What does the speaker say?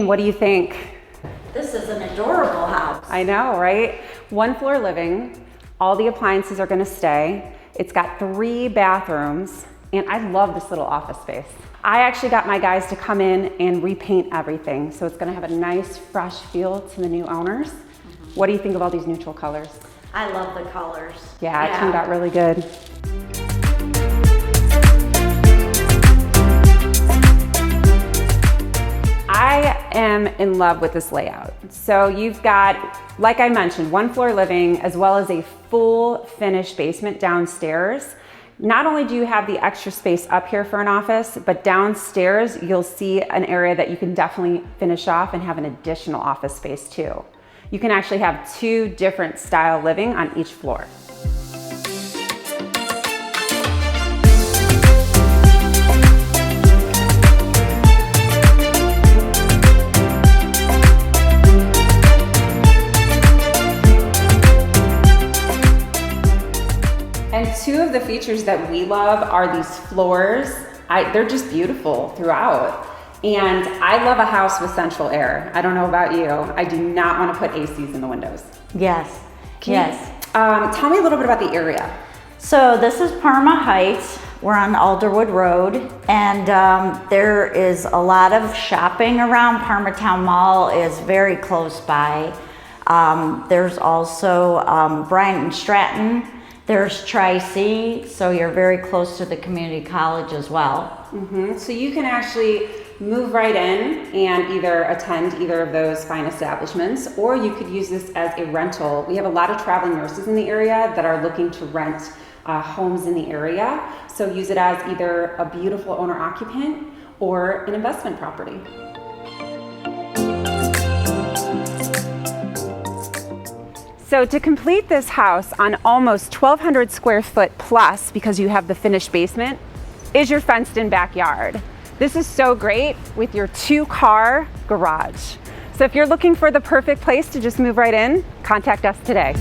Jean, what do you think? This is an adorable house. I know, right? 1 floor living, all the appliances are gonna stay. It's got 3 bathrooms, and I love this little office space. I actually got my guys to come in and repaint everything, so it's gonna have a nice, fresh feel to the new owners. What do you think of all these neutral colors? I love the colors. Yeah, it turned out really good. I am in love with this layout. So you've got, like I mentioned, 1 floor living as well as a full finished basement downstairs. Not only do you have the extra space up here for an office, but downstairs you'll see an area that you can definitely finish off and have an additional office space too. You can actually have 2 different style living on each floor. And 2 of the features that we love are these floors. They're just beautiful throughout. And I love a house with central air. I don't know about you. I do not want to put ACs in the windows. Yes, Tell me a little bit about the area. So this is Parma Heights. We're on Alderwood Road, and there is a lot of shopping around. Parma Town Mall is very close by. There's also Bryant and Stratton. There's Tri-C, so you're very close to the community college as well. So you can actually move right in and either attend either of those fine establishments, or you could use this as a rental. We have a lot of traveling nurses in the area that are looking to rent homes in the area. So use it as either a beautiful owner occupant or an investment property. So to complete this house on almost 1,200 square foot plus, because you have the finished basement, is your fenced in backyard. This is so great with your 2-car garage. So if you're looking for the perfect place to just move right in, contact us today.